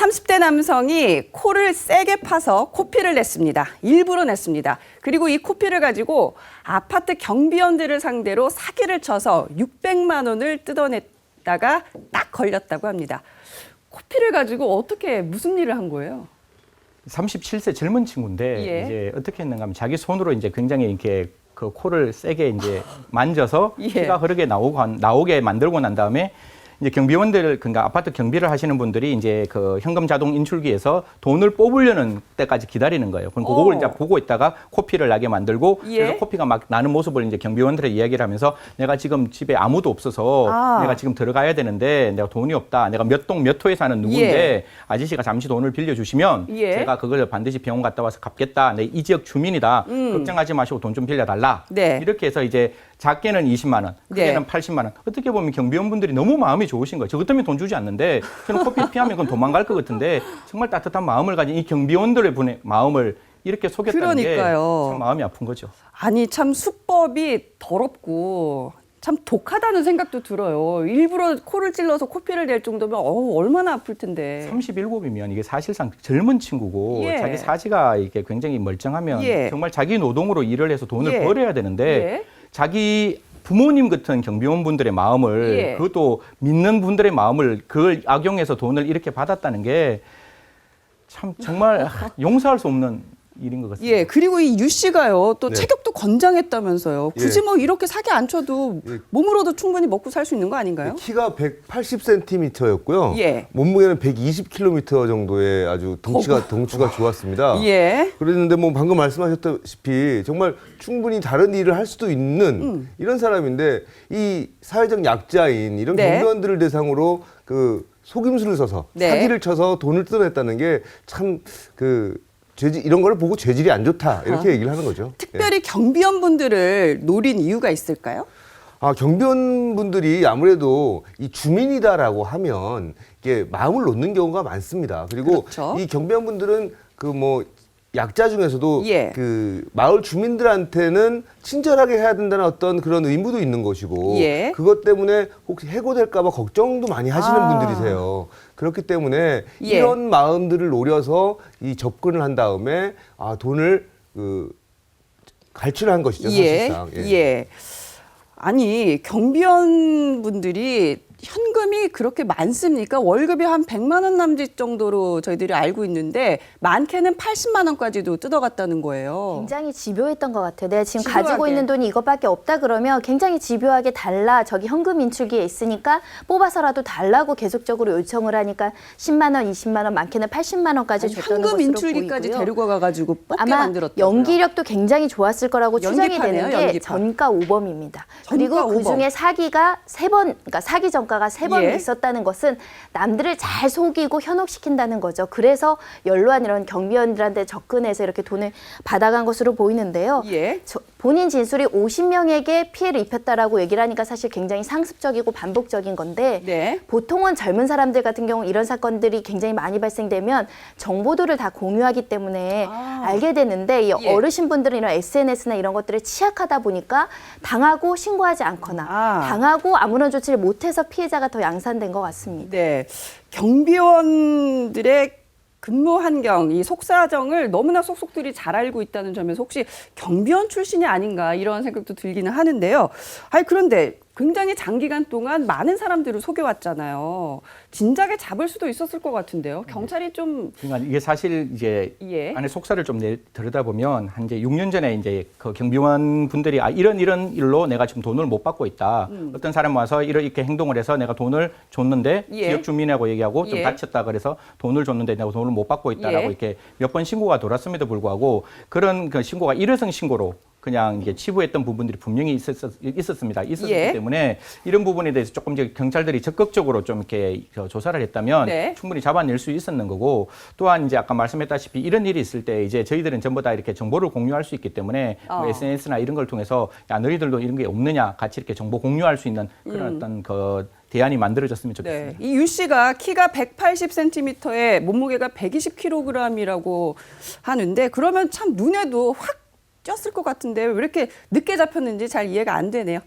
30대 남성이 코를 세게 파서 코피를 냈습니다. 일부러 냈습니다. 그리고 이 코피를 가지고 아파트 경비원들을 상대로 사기를 쳐서 600만 원을 뜯어냈다가 딱 걸렸다고 합니다. 코피를 가지고 어떻게 무슨 일을 한 거예요? 37세 젊은 친구인데 예. 이제 어떻게 했는가 하면 자기 손으로 이제 굉장히 이렇게 그 코를 세게 이제 만져서 예. 피가 흐르게 나오게 만들고 난 다음에 이제 경비원들, 그러니까 아파트 경비를 하시는 분들이 이제 그 현금 자동 인출기에서 돈을 뽑으려는 때까지 기다리는 거예요. 그럼 그걸 이제 보고 있다가 코피를 나게 만들고 예. 그래서 코피가 막 나는 모습을 이제 경비원들의 이야기를 하면서 내가 지금 집에 아무도 없어서 내가 지금 들어가야 되는데 내가 돈이 없다. 내가 몇 동 몇 호에 사는 누군데 예. 아저씨가 잠시 돈을 빌려주시면 예. 제가 그걸 반드시 병원 갔다 와서 갚겠다. 내 이 지역 주민이다. 걱정하지 마시고 돈 좀 빌려달라. 네. 이렇게 해서 이제 작게는 20만 원, 크게는 네. 80만 원. 어떻게 보면 경비원분들이 너무 마음이 좋으신 거예요. 저 같으면 돈 주지 않는데 저는 코피 피하면 그건 도망갈 것 같은데 정말 따뜻한 마음을 가진 이 경비원들의 분의 마음을 이렇게 속였다는 게 그러니까요. 참 마음이 아픈 거죠. 아니 참 수법이 더럽고 참 독하다는 생각도 들어요. 일부러 코를 찔러서 코피를 낼 정도면 얼마나 아플 텐데. 37이면 이게 사실상 젊은 친구고 예. 자기 사지가 이게 굉장히 멀쩡하면 예. 정말 자기 노동으로 일을 해서 돈을 예. 벌어야 되는데 예. 자기 부모님 같은 경비원분들의 마음을 예. 그것도 믿는 분들의 마음을 그걸 악용해서 돈을 이렇게 받았다는 게 참 정말 용서할 수 없는 일인 것 같습니다. 예, 그리고 이 유 씨가요, 또 네. 체격도 건장했다면서요. 굳이 예. 뭐 이렇게 사기 안 쳐도 예. 몸으로도 충분히 먹고 살 수 있는 거 아닌가요? 키가 180cm였고요. 예. 몸무게는 120kg 정도의 아주 덩치가 좋았습니다. 예. 그랬는데 뭐 방금 말씀하셨다시피 정말 충분히 다른 일을 할 수도 있는 이런 사람인데 이 사회적 약자인 이런 네. 경비원들을 대상으로 그 속임수를 써서 네. 사기를 쳐서 돈을 뜯어냈다는 게 참 이런 거를 보고 죄질이 안 좋다 이렇게 얘기를 하는 거죠. 특별히 경비원분들을 노린 이유가 있을까요? 경비원분들이 아무래도 이 주민이다라고 하면 이게 마음을 놓는 경우가 많습니다. 그리고 그렇죠. 이 경비원분들은 그 뭐 약자 중에서도 예. 그 마을 주민들한테는 친절하게 해야 된다는 어떤 그런 의무도 있는 것이고 예. 그것 때문에 혹시 해고될까 봐 걱정도 많이 하시는 분들이세요. 그렇기 때문에 예. 이런 마음들을 노려서 이 접근을 한 다음에 돈을 갈취를 한 것이죠, 사실상. 예. 아니, 경비원분들이 현금이 그렇게 많습니까? 월급이 한 100만 원 남짓 정도로 저희들이 알고 있는데 많게는 80만 원까지도 뜯어갔다는 거예요. 굉장히 집요했던 것 같아요. 내가 지금 집요하게. 가지고 있는 돈이 이것밖에 없다 그러면 굉장히 집요하게 달라. 저기 현금 인출기에 있으니까 뽑아서라도 달라고 계속적으로 요청을 하니까 10만 원, 20만 원, 많게는 80만 원까지 아니, 줬다는 현금 것으로 인출기까지 보이고요. 데리고 가가지고 뽑게 아마 만들었다고요. 연기력도 굉장히 좋았을 거라고 추정이 연기파네요, 되는 게 연기파. 전가 5범입니다. 그리고 전가 그 중에 5범. 사기가 3번, 그러니까 사기 전가가 3번 예. 있었다는 것은 남들을 잘 속이고 현혹시킨다는 거죠. 그래서 연로한 이런 경비원들한테 접근해서 이렇게 돈을 받아간 것으로 보이는데요. 예. 본인 진술이 50명에게 피해를 입혔다라고 얘기를 하니까 사실 굉장히 상습적이고 반복적인 건데 네. 보통은 젊은 사람들 같은 경우 이런 사건들이 굉장히 많이 발생되면 정보들을 다 공유하기 때문에 알게 되는데 이 예. 어르신분들은 이런 SNS나 이런 것들에 취약하다 보니까 당하고 신고하지 않거나 당하고 아무런 조치를 못해서 피해자가 더 양산된 것 같습니다. 네. 경비원들의 근무 환경, 이 속사정을 너무나 속속들이 잘 알고 있다는 점에서 혹시 경비원 출신이 아닌가 이런 생각도 들기는 하는데요. 그런데 굉장히 장기간 동안 많은 사람들을 속여왔잖아요. 진작에 잡을 수도 있었을 것 같은데요. 경찰이 좀 그러니까 이게 사실 이제 예. 안에 속사를 좀 들여다보면 한 이제 6년 전에 이제 그 경비원 분들이 이런 일로 내가 지금 돈을 못 받고 있다. 어떤 사람 와서 이렇게 행동을 해서 내가 돈을 줬는데 예. 지역 주민하고 얘기하고 좀 예. 다쳤다 그래서 돈을 줬는데 내가 돈을 못 받고 있다라고 예. 이렇게 몇 번 신고가 돌았음에도 불구하고 그런 그 신고가 일회성 신고로 그냥 이게 치부했던 부분들이 분명히 있었습니다. 있었기 예. 때문에 이런 부분에 대해서 조금 이제 경찰들이 적극적으로 좀 이렇게 조사를 했다면 네. 충분히 잡아낼 수 있었는 거고 또한 이제 아까 말씀했다시피 이런 일이 있을 때 이제 저희들은 전부 다 이렇게 정보를 공유할 수 있기 때문에 뭐 SNS나 이런 걸 통해서 야 너희들도 이런 게 없느냐 같이 이렇게 정보 공유할 수 있는 그런 어떤 그 대안이 만들어졌으면 좋겠습니다. 네. 이 유 씨가 키가 180cm에 몸무게가 120kg이라고 하는데 그러면 참 눈에도 확 띄었을 것 같은데 왜 이렇게 늦게 잡혔는지 잘 이해가 안 되네요.